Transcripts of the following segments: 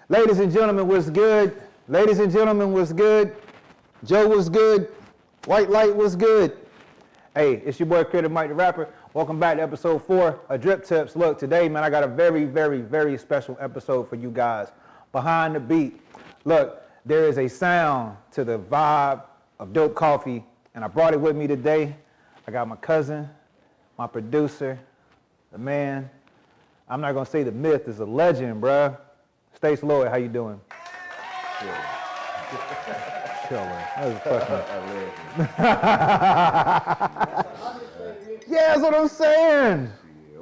Ladies and gentlemen, what's good? Ladies and gentlemen, what's good? Joe was good. White Light was good. Hey, it's your boy Creator Mike the Rapper. Welcome back to episode 4 of Drip Tips. Look, today, man, I got a very, very, very special episode for you guys. Behind the beat. Look, there is a sound to the vibe of dope coffee, and I brought it with me today. I got my cousin, my producer, the man. I'm not gonna say the myth, is a legend, bruh. Stace Loyd, how you doing? Chill. Chill, man. That was a question. Yeah, that's what I'm saying.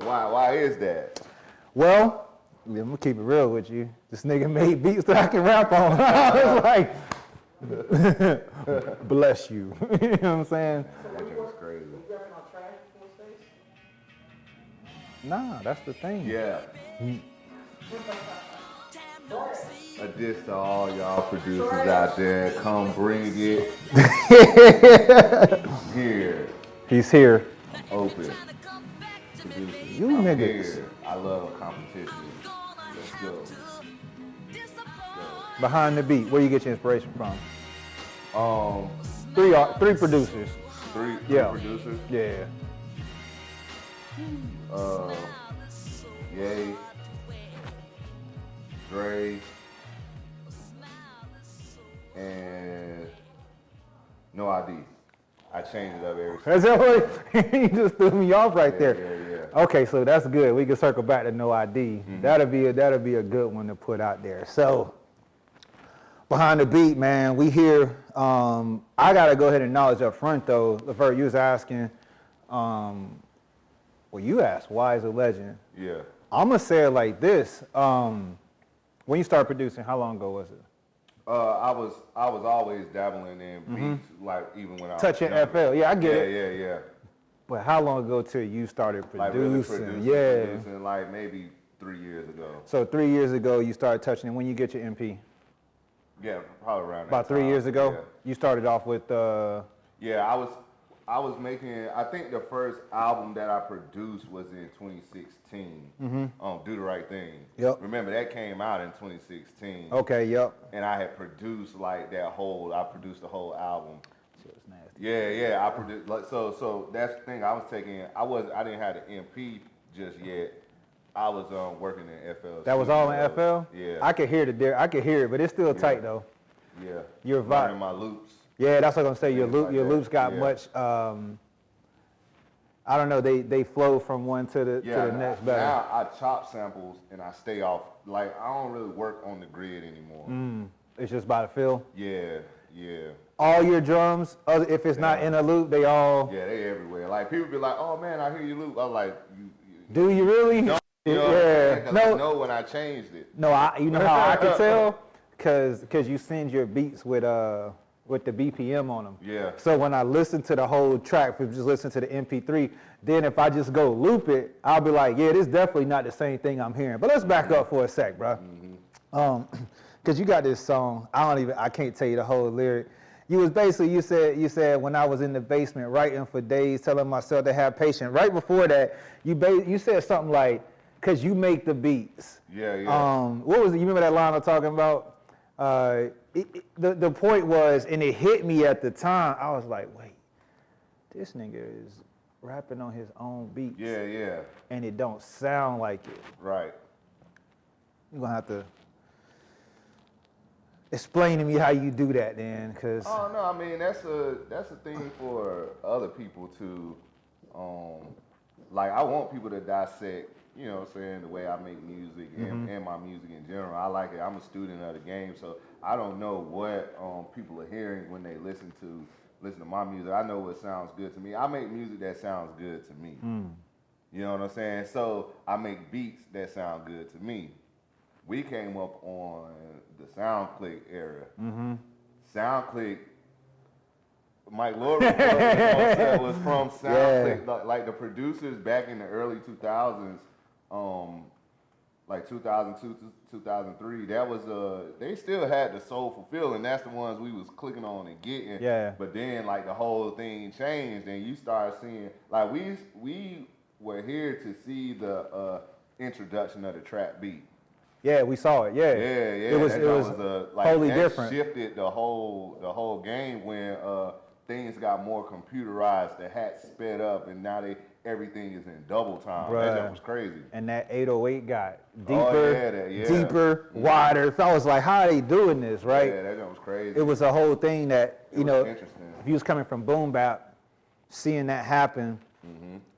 Yeah, why is that? Well, I'm gonna keep it real with you. This nigga made beats that I can rap on. I was like, bless you. You know what I'm saying? That shit was crazy. Nah, that's the thing. Yeah. A diss to all y'all producers out there. Come bring it. Here. He's here. I'm open. Producers. You I'm niggas. here. I love competition. Let's go. Behind the beat, where you get your inspiration from? Three producers. Three Yeah. producers. Yeah. Ye, Dre, and No ID. I changed it up every Is that what you just threw me off right there? Yeah. Okay, so that's good. We can circle back to No ID. Mm-hmm. That'll be a good one to put out there. So behind the beat, man, we here. I gotta go ahead and acknowledge up front though. Levert, you was asking. Well, you asked why is a legend. Yeah. I'm gonna say it like this. When you started producing, how long ago was it? I was always dabbling in beats, like even when I was Touching younger. FL, yeah, I get it. Yeah. But how long ago till you started Like producing? really producing, like maybe 3 years ago. So 3 years ago, you started touching it. When you get your MP? Yeah, probably around that About 3 time. years ago? Yeah. You started off with, Yeah, I was making, I think the first album that I produced was in 2016, Do the Right Thing. Yep. Remember, that came out in 2016. okay, yep. And I had produced like I produced the whole album. Shit was nasty. Yeah, I produced, like, so that's the thing, I didn't have the MP just yet. I was working in FL. That was all in FL? Yeah. I could hear it, but it's still tight though. Yeah. Your vibe. Learning my loops. Yeah, that's what I'm gonna say. Your Things like that. loops got Yeah. much. I don't know. They flow from one to the next better. Now I chop samples and I stay off. Like I don't really work on the grid anymore. It's just by the feel. Yeah. All your drums, if it's not in a loop, they all. Yeah, they everywhere. Like people be like, "Oh man, I hear you loop." I'm like, Do you really? No, Yeah. I know when I changed it. No, you know how I can tell? Cause you send your beats with the BPM on them. Yeah. So when I listen to the whole track, if you just listen to the MP3, then if I just go loop it, I'll be like, yeah, this is definitely not the same thing I'm hearing. But let's back up for a sec, bro. Cause you got this song. I can't tell you the whole lyric. You said when I was in the basement writing for days, telling myself to have patience. Right before that, you said something like, cause you make the beats. Yeah. What was it? You remember that line I'm talking about? The point was, and it hit me at the time, I was like, wait, this nigga is rapping on his own beats. Yeah. And it don't sound like it. Right. You're gonna have to explain to me how you do that then, cause. Oh no, I mean that's a thing for other people to, like I want people to dissect. You know what I'm saying, the way I make music and my music in general. I like it. I'm a student of the game, so I don't know what people are hearing when they listen to my music. I know what sounds good to me. I make music that sounds good to me. You know what I'm saying? So I make beats that sound good to me. We came up on the SoundClick era. SoundClick, Mike Lord was from SoundClick. Yeah. Like the producers back in the early 2000s, like 2002 to 2003, that was they still had the soulful feeling. That's the ones we was clicking on and getting. Yeah. But then like the whole thing changed, and you start seeing like we were here to see the introduction of the trap beat. Yeah, we saw it. Yeah. Yeah. It was like, totally that different. shifted the whole game when things got more computerized. The hats sped up, and now everything is in double time. Bruh. That jump was crazy. And that 808 got Oh, deeper, wider. So I was like, how are they doing this, right? Yeah, that jump was crazy. It was a whole thing that, you know, interesting. if you was coming from boom bap, seeing that happen,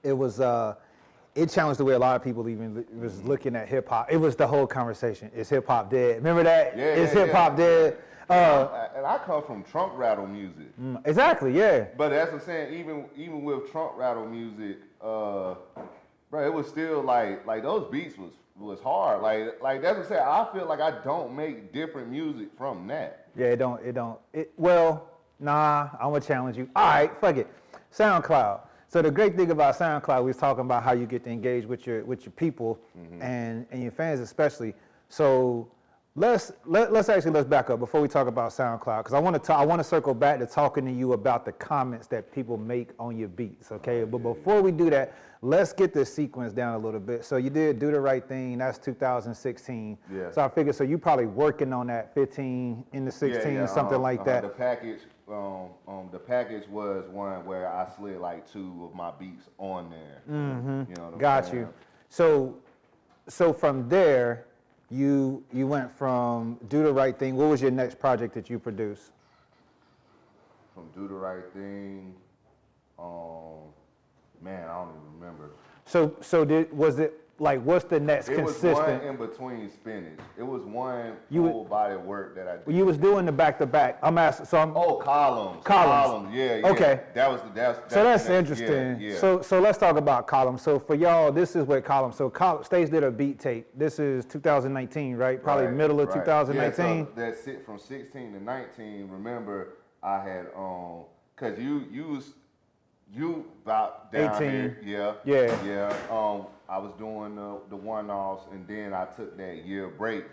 it was, it challenged the way a lot of people even was looking at hip hop. It was the whole conversation. Is hip hop dead? Remember that? Is hip hop dead? And I come from trunk rattle music. Exactly, yeah. But that's what I'm saying. Even with trunk rattle music, bro, it was still like those beats was hard. Like that's what I'm saying. I feel like I don't make different music from that. Yeah, well, nah, I'm gonna challenge you. All right, fuck it. SoundCloud. So the great thing about SoundCloud, we was talking about how you get to engage with your people and your fans especially. So let's back up before we talk about SoundCloud, because I want to circle back to talking to you about the comments that people make on your beats, okay? But before we do that, let's get the sequence down a little bit. So you did Do the Right Thing, that's 2016. Yeah. So I figured, so you probably working on that 15 into 16, something like that. The package was one where I slid like 2 of my beats on there. You know what I'm Got saying? you. So from there, you went from Do the Right Thing. What was your next project that you produced? From Do the Right Thing, man, I don't even remember. Was it like, what's the next consistent? It was one in between Spinach. It was one full body work that I did. You was doing the back-to-back. I'm asking, so I'm... Oh, columns. Columns. Yeah. Okay. So that's interesting. Yeah. So let's talk about Columns. So for y'all, this is what Columns. So Stace did a beat tape. This is 2019, right? Probably middle of 2019. Yeah, so that's it from 16 to 19. Remember, I had cause you about down 18. here. Yeah. I was doing the one-offs, and then I took that year break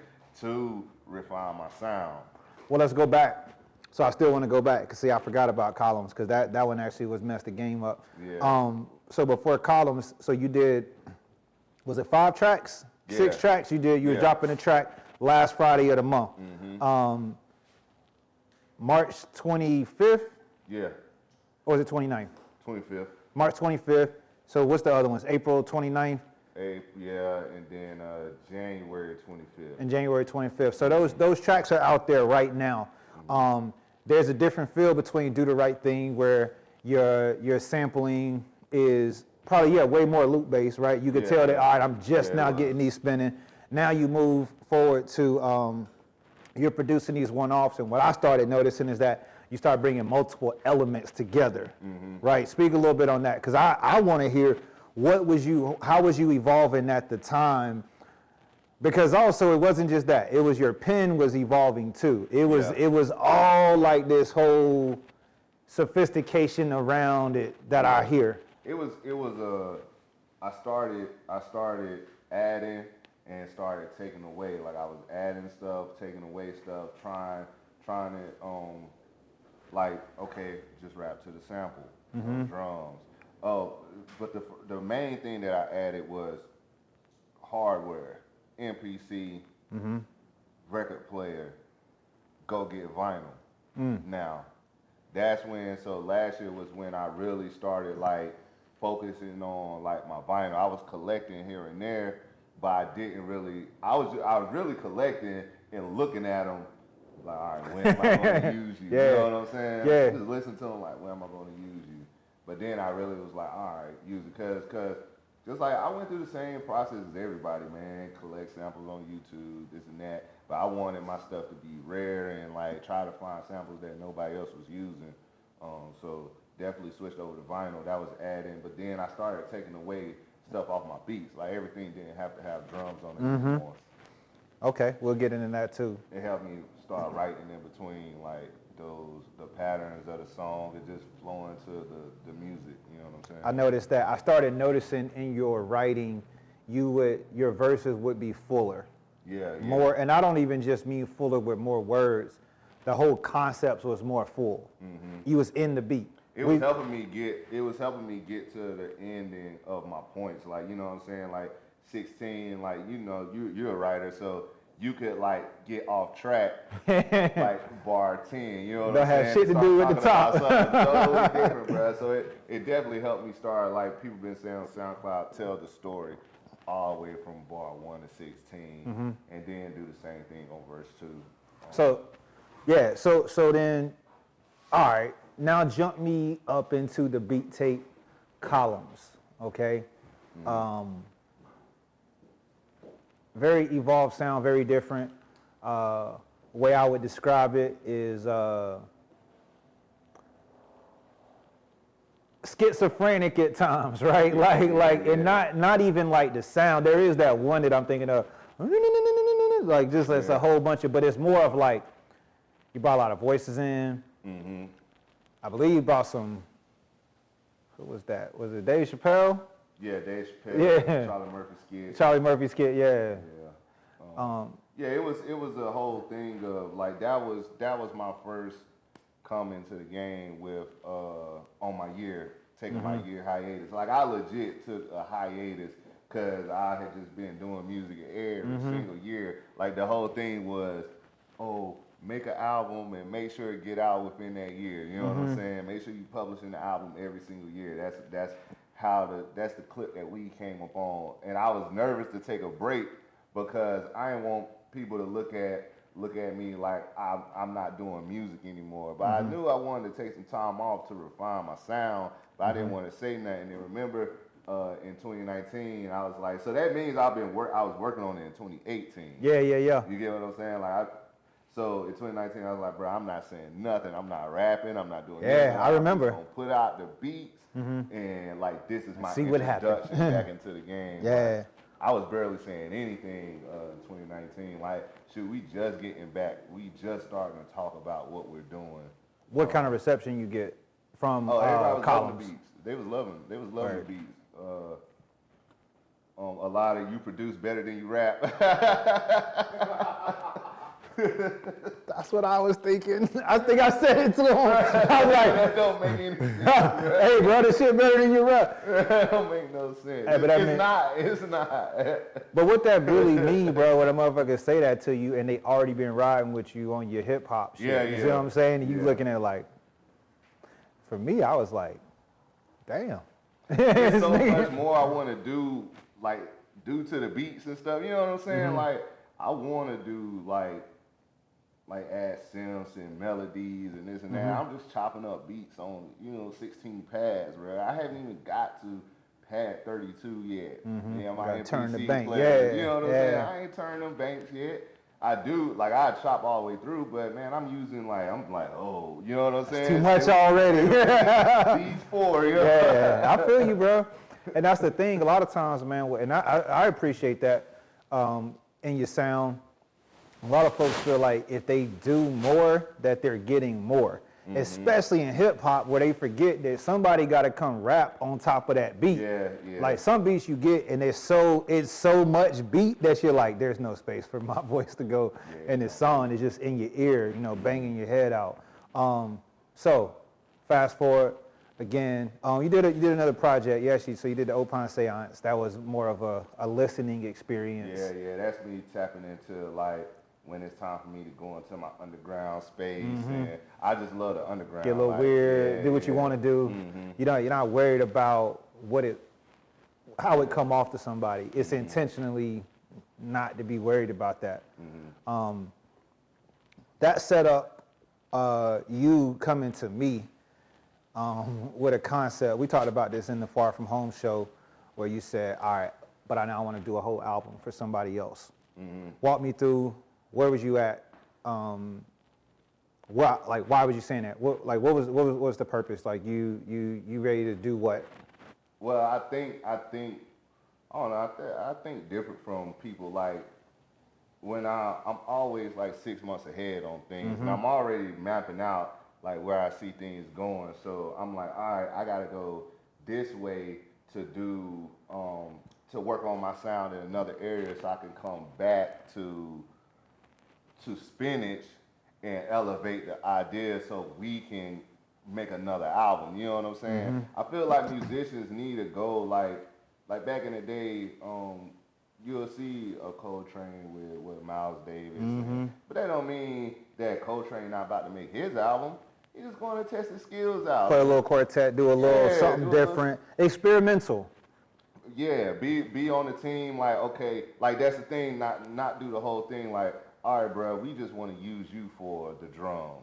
to refine my sound. Well, let's go back. So I still want to go back, because see, I forgot about Columns, because that one actually was messed the game up. Yeah. So before Columns, so you did, was it 5 tracks? Yeah. 6 tracks you did. You were dropping a track last Friday of the month. March 25th? Yeah. Or was it 29th? 25th. March 25th. So what's the other ones? April 29th? Yeah, and then January 25th. And January 25th. So those tracks are out there right now. There's a different feel between Do the Right Thing, where your sampling is probably, way more loop based, right? You could tell that, all right, I'm just now getting these spinning. Now you move forward to, you're producing these one-offs, and what I started noticing is that you start bringing multiple elements together, right? Speak a little bit on that, because I want to hear how was you evolving at the time? Because also it wasn't just that; it was your pen was evolving too. It was all like this whole sophistication around it that I hear. I started adding and started taking away. Like I was adding stuff, taking away stuff, trying to like, okay, just rap to the sample, drums. Oh, but the main thing that I added was hardware, MPC, record player, go get vinyl. Now, that's when, so last year was when I really started like focusing on like my vinyl. I was collecting here and there, but I didn't really, I was really collecting and looking at them like, all right, when am I going to use you? You know what I'm saying? Yeah. Just listen to them like, when am I going to use you? But then I really was like, all right, use it. Because just like I went through the same process as everybody, man. Collect samples on YouTube, this and that. But I wanted my stuff to be rare and like try to find samples that nobody else was using. So definitely switched over to vinyl. That was adding. But then I started taking away stuff off my beats. Like everything didn't have to have drums on it anymore. Okay, we'll get into that too. It helped me start writing in between like the patterns of the song. It just flowing to the music, you know what I'm saying? I noticed that. I started noticing in your writing, your verses would be fuller. Yeah. More, and I don't even just mean fuller with more words. The whole concept was more full. You was in the beat. It was helping me get to the ending of my points. Like, you know what I'm saying? Like 16, like, you know, you're a writer, so you could like get off track, like bar 10. You know what Don't I'm have saying? shit to Start do with the talking about top. something totally different, bro. So it definitely helped me start. Like people been saying on SoundCloud, tell the story all the way from bar 1 to 16, and then do the same thing on verse 2. So, yeah. So then, all right. Now jump me up into the beat tape columns. Okay. Very evolved sound, very different. Way I would describe it is schizophrenic at times, right? And not even like the sound. There is that one that I'm thinking of, like just it's a whole bunch of, but it's more of like you brought a lot of voices in. I believe you brought some. Who was that? Was it Dave Chappelle? Yeah, Dave Chappelle. Yeah. Charlie Murphy skit. Charlie Murphy skit, yeah. Yeah, it was a whole thing of like that was my first come into the game with on my year, taking my year hiatus. Like I legit took a hiatus because I had just been doing music every single year. Like the whole thing was, oh, make an album and make sure it get out within that year. You know what I'm saying? Make sure you publishing the album every single year. That's the clip that we came up on. And I was nervous to take a break because I didn't want people to look at me like I'm not doing music anymore. But I knew I wanted to take some time off to refine my sound, but I didn't want to say nothing. And remember, in 2019, I was like, so that means I was working on it in 2018. Yeah. You get what I'm saying? So in 2019, I was like, bro, I'm not saying nothing. I'm not rapping. I'm not doing nothing. Yeah, I remember. I'm just gonna put out the beats and like this is my See what happened. introduction back into the game. Yeah. Like, I was barely saying anything in 2019. Like, shoot, we just getting back. We just starting to talk about what we're doing. What kind of reception you get from everybody was columns? loving the beats. They was loving Right. the beats. A lot of you produce better than you rap. That's what I was thinking. I think I said it to him. I was like, That don't make any sense. hey, bro, this shit better than your rap. That don't make no sense. Hey, but that It's not. But what that really mean, bro, when a motherfucker say that to you and they already been riding with you on your hip hop shit. Yeah, You see what I'm saying? And you Yeah. looking at it like, for me, I was like, damn. There's so much more I want to do, like, do to the beats and stuff. You know what I'm saying? Like, I want to do, like add synths and melodies and this and that. I'm just chopping up beats on, 16 pads, bro. I haven't even got to pad 32 yet. Yeah, my gotta turn the MPC bank, player. yeah, You know what I'm yeah. saying? I ain't turned them banks yet. I do, like, I chop all the way through, but man, I'm like, oh, you know what I'm saying? Too much already. These four, you know? Yeah, I feel you, bro. And that's the thing. A lot of times, man, and I appreciate that in your sound. A lot of folks feel like if they do more, that they're getting more. Especially in hip hop, where they forget that somebody got to come rap on top of that beat. Yeah. Like some beats you get, and it's so much beat that you're like, there's no space for my voice to go in this song. It's just in your ear, banging your head out. So, fast forward again. You did another project, so you did the Opine Seance. That was more of a listening experience. Yeah, that's me tapping into like when it's time for me to go into my underground space, and I just love the underground. Get a little weird, do what you want to do. You're not worried about how it come off to somebody. It's intentionally not to be worried about that. That set up you coming to me with a concept. We talked about this in the Far From Home show, where you said, all right, but I now want to do a whole album for somebody else. Walk me through, where was you at? Why was you saying that? What was the purpose? Like you ready to do what? Well, I think I don't know. I think different from people. Like when I'm always like 6 months ahead on things, and I'm already mapping out like where I see things going. So I'm like, all right, I gotta go this way to do to work on my sound in another area, so I can come back to Spinach and elevate the idea so we can make another album. You know what I'm saying? I feel like musicians need to go like back in the day, you'll see a Coltrane with Miles Davis, but that don't mean that Coltrane not about to make his album. He's just going to test his skills out. Play a little quartet, do a little something different, experimental. Yeah, be on the team. Like, okay, like that's the thing. Not do the whole thing. Like, all right, bro, we just want to use you for the drums.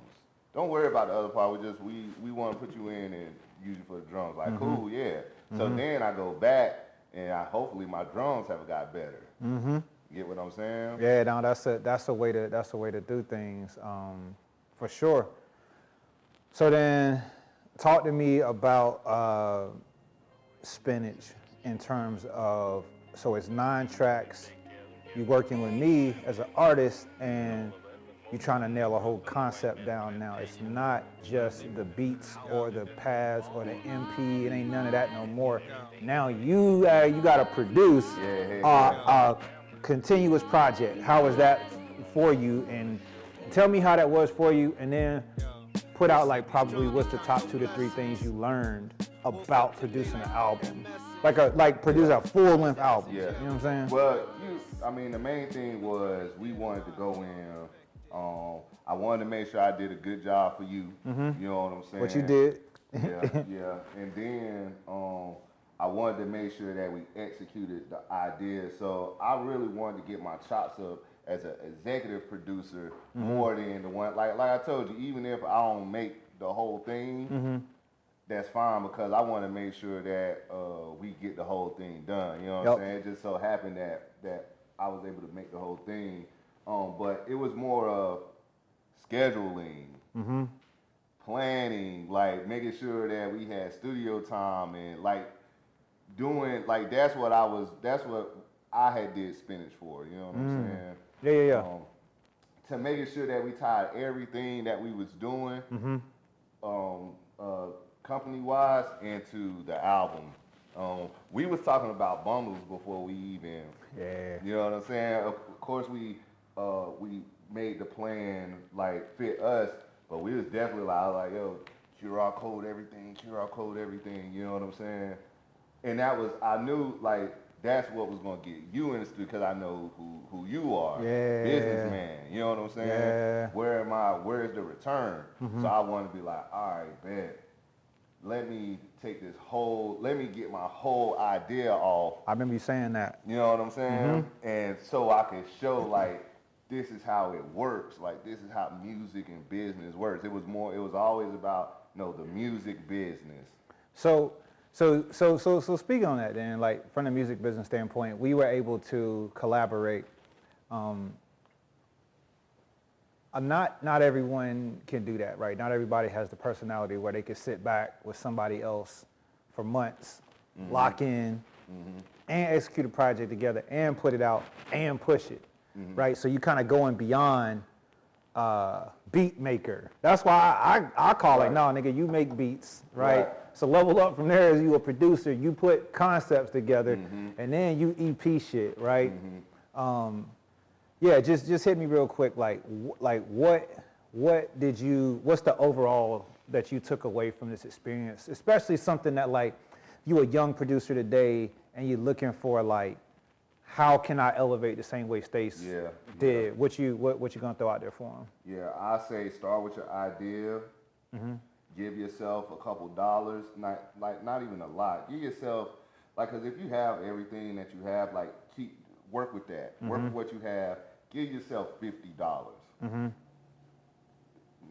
Don't worry about the other part. We want to put you in and use you for the drums. Like, cool, yeah. So then I go back and hopefully my drums have got better. Get what I'm saying? Yeah, no, that's a way to do things, for sure. So then, talk to me about Spinach in terms of, so it's 9 tracks. You're working with me as an artist, and you're trying to nail a whole concept down now. It's not just the beats or the pads or the MP. It ain't none of that no more. Now you got to produce a continuous project. How was that for you? And tell me how that was for you, and then put out like probably what's the top 2 to 3 things you learned about producing an album, like produce a full-length album. Yeah. You know what I'm saying? Well, the main thing was we wanted to go in. I wanted to make sure I did a good job for you. You know what I'm saying? What you did. Yeah. And then I wanted to make sure that we executed the idea. So I really wanted to get my chops up as an executive producer more than the one. Like I told you, even if I don't make the whole thing, that's fine, because I want to make sure that we get the whole thing done. You know what I'm saying? It just so happened that I was able to make the whole thing. But it was more of scheduling, planning, like making sure that we had studio time, and like doing, like that's what I had did Spinach for. You know what I'm saying? Yeah. To making sure that we tied everything that we was doing, company-wise, into the album. We was talking about bundles before we even, you know what I'm saying? Of course, we made the plan like fit us, but we was definitely like yo, QR code everything, you know what I'm saying? And that was, I knew like that's what was gonna get you in the studio, because I know who you are, businessman, you know what I'm saying? Yeah. Where's the return? So I want to be like, all right, bet. Let me get my whole idea off. I remember you saying that. You know what I'm saying? And so I could show like, this is how it works. Like, this is how music and business works. It was always about, the music business. So speaking on that then, like from the music business standpoint, we were able to collaborate. Not everyone can do that, right? Not everybody has the personality where they can sit back with somebody else for months, lock in, and execute a project together, and put it out, and push it, right? So you kind of going beyond beat maker. That's why I call it, no, nigga, you make beats, right? So level up from there as you a producer, you put concepts together, and then you EP shit, right? Yeah, just hit me real quick. What's the overall that you took away from this experience? Especially something that like, you a young producer today and you're looking for like, how can I elevate the same way Stace did? What you gonna throw out there for him? Yeah, I say start with your idea. Give yourself a couple dollars, not even a lot. Give yourself, like, cause if you have everything that you have, like work with that. Work with what you have. Give yourself $50.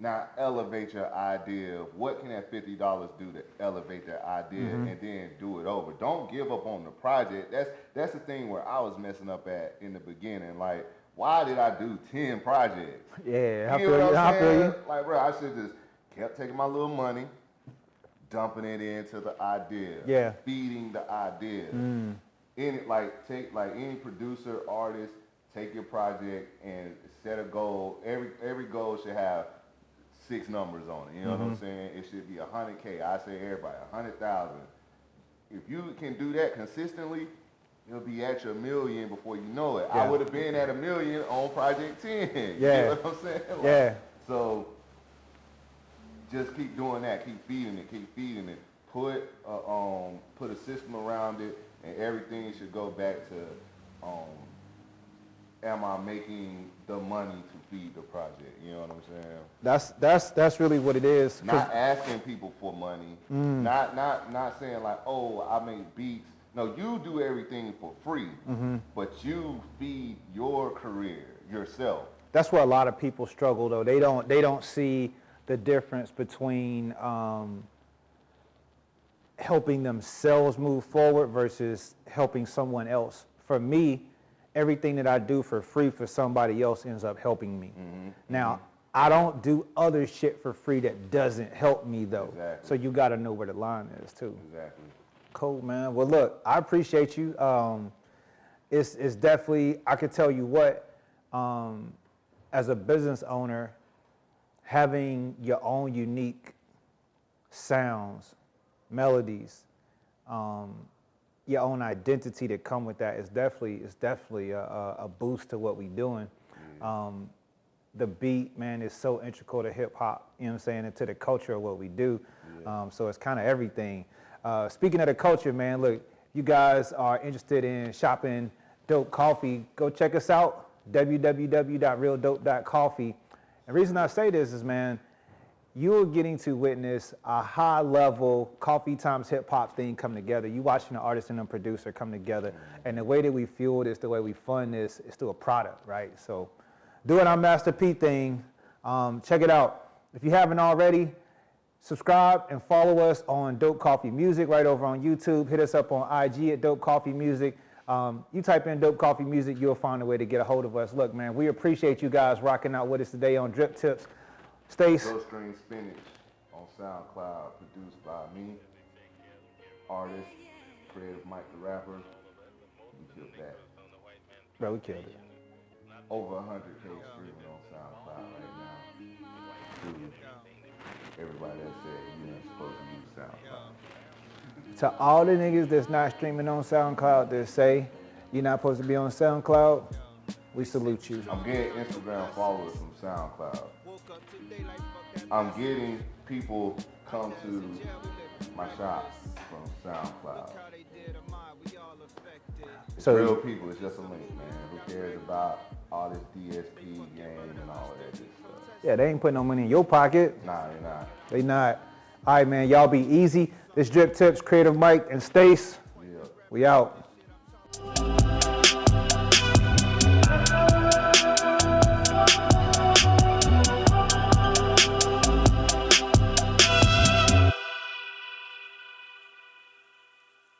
Now elevate your idea. What can that $50 do to elevate that idea, and then do it over? Don't give up on the project. That's the thing where I was messing up at in the beginning. Like, why did I do 10 projects? Yeah, I feel you. Like, bro, I should just kept taking my little money, dumping it into the idea, feeding the idea. Take any producer, artist, take your project and set a goal. Every goal should have 6 numbers on it. You know what I'm saying? It should be 100K. I say everybody 100,000. If you can do that consistently, you'll be at your million before you know it. I would have been at $1 million on project 10. You know what I'm saying? So just keep doing that. Keep feeding it. Put a system around it, and everything should go back to am I making the money to feed the project? You know what I'm saying? That's really what it is. Not asking people for money. Not saying like, oh, I make beats. No, you do everything for free, but you feed your career yourself. That's where a lot of people struggle, though. They don't see the difference between helping themselves move forward versus helping someone else. For me, everything that I do for free for somebody else ends up helping me. Now, I don't do other shit for free that doesn't help me, though. Exactly. So you got to know where the line is, too. Exactly. Cool, man. Well, look, I appreciate you. It's definitely, I could tell you what, as a business owner, having your own unique sounds, melodies, your own identity that come with that is definitely a boost to what we're doing. The beat, man, is so integral to hip hop, you know what I'm saying, and to the culture of what we do. So it's kind of everything. Speaking of the culture, man, look, you guys are interested in shopping dope coffee, go check us out, www.realdope.coffee. And the reason I say this is, man, you're getting to witness a high-level coffee times hip-hop thing come together. You watching the artist and the producer come together, and the way that we fuel this, the way we fund this, is through a product, right? So doing our Master P thing, check it out. If you haven't already, subscribe and follow us on Dope Coffee Music right over on YouTube. Hit us up on IG at Dope Coffee Music. You type in Dope Coffee Music, you'll find a way to get a hold of us. Look, man, we appreciate you guys rocking out with us today on Drip Tips. Stace. String Spinach on SoundCloud, produced by me, artist, Creative Mike the Rapper. We killed that. Bro, we killed it. Over 100K streaming on SoundCloud right now. Dude, everybody that said you ain't supposed to use SoundCloud. To all the niggas that's not streaming on SoundCloud that say you're not supposed to be on SoundCloud, we salute you. I'm getting Instagram followers from SoundCloud. I'm getting people come to my shop from SoundCloud. So real people, it's just a link, man. Who cares about all this DSP game and all that good stuff? Yeah, they ain't putting no money in your pocket. Nah, they're not. They not. All right, man, y'all be easy. This Drip Tips, Creative Mike and Stace. Yeah. We out.